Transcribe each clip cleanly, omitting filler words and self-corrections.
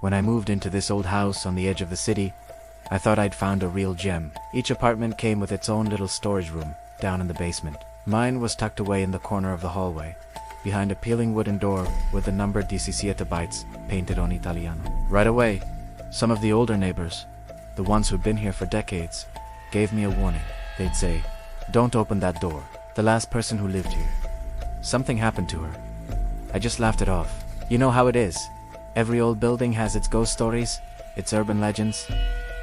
When I moved into this old house on the edge of the city, I thought I'd found a real gem. Each apartment came with its own little storage room down in the basement. Mine was tucked away in the corner of the hallway, behind a peeling wooden door with the number 17 bytes painted on Italiano. Right away, some of the older neighbors, the ones who'd been here for decades, gave me a warning. They'd say, "Don't open that door. The last person who lived here. Something happened to her." I just laughed it off. You know how it is. Every old building has its ghost stories, its urban legends.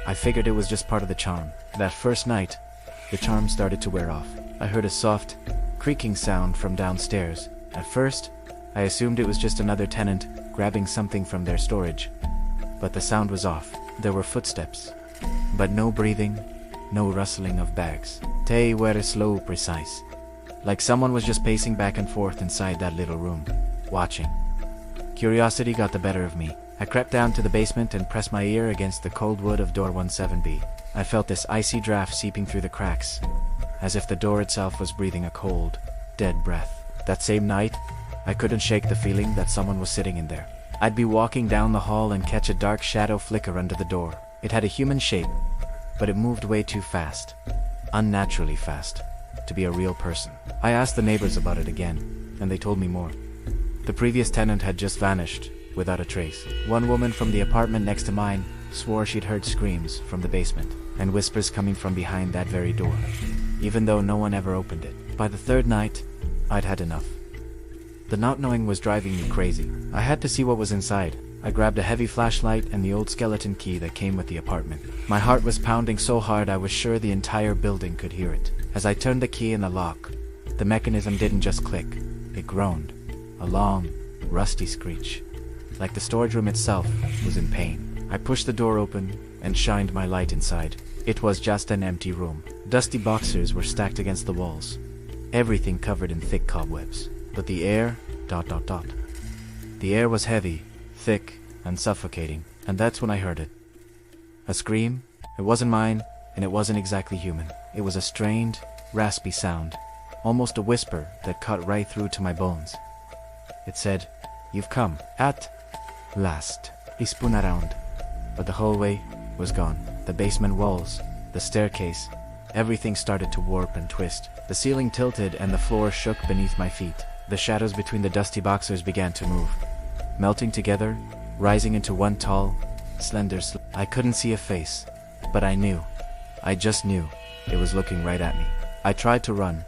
I figured it was just part of the charm. That first night, the charm started to wear off. I heard a soft, creaking sound from downstairs. At first, I assumed it was just another tenant grabbing something from their storage. But the sound was off. There were footsteps. But no breathing, no rustling of bags. They were slow, precise. Like someone was just pacing back and forth inside that little room, watching. Curiosity got the better of me. I crept down to the basement and pressed my ear against the cold wood of door 17B. I felt this icy draft seeping through the cracks, as if the door itself was breathing a cold, dead breath. That same night, I couldn't shake the feeling that someone was sitting in there. I'd be walking down the hall and catch a dark shadow flicker under the door. It had a human shape, but it moved way too fast. Unnaturally fast, to be a real person. I asked the neighbors about it again, and they told me more. The previous tenant had just vanished, without a trace. One woman from the apartment next to mine swore she'd heard screams from the basement, and whispers coming from behind that very door, even though no one ever opened it. By the third night, I'd had enough. The not knowing was driving me crazy. I had to see what was inside. I grabbed a heavy flashlight and the old skeleton key that came with the apartment. My heart was pounding so hard I was sure the entire building could hear it. As I turned the key in the lock, the mechanism didn't just click, it groaned. A long, rusty screech, like the storage room itself was in pain. I pushed the door open and shined my light inside. It was just an empty room. Dusty boxers were stacked against the walls, everything covered in thick cobwebs. But the air, The air was heavy, thick, and suffocating, and that's when I heard it. A scream. It wasn't mine, and it wasn't exactly human. It was a strained, raspy sound, almost a whisper that cut right through to my bones. It said, "You've come, at last." He spun around, but the hallway was gone. The basement walls, the staircase, everything started to warp and twist. The ceiling tilted and the floor shook beneath my feet. The shadows between the dusty boxers began to move, melting together, rising into one tall, slender I couldn't see a face, but I knew. I just knew it was looking right at me. I tried to run,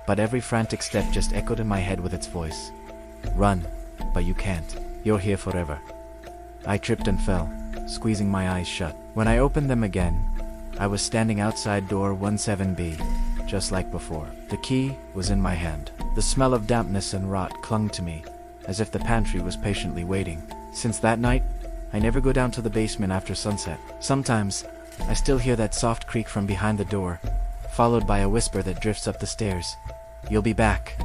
but every frantic step just echoed in my head with its voice. "Run, but you can't. You're here forever." I tripped and fell, squeezing my eyes shut. When I opened them again, I was standing outside door 17B, just like before. The key was in my hand. The smell of dampness and rot clung to me, as if the pantry was patiently waiting. Since that night, I never go down to the basement after sunset. Sometimes, I still hear that soft creak from behind the door, followed by a whisper that drifts up the stairs. "You'll be back."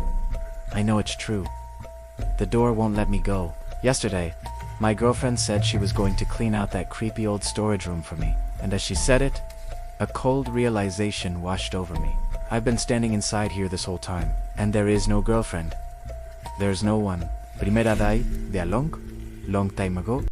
I know it's true. The door won't let me go. Yesterday, my girlfriend said she was going to clean out that creepy old storage room for me, and as she said it, a cold realization washed over me. I've been standing inside here this whole time, and there is no girlfriend. There's no one. Primera day de a long, long time ago.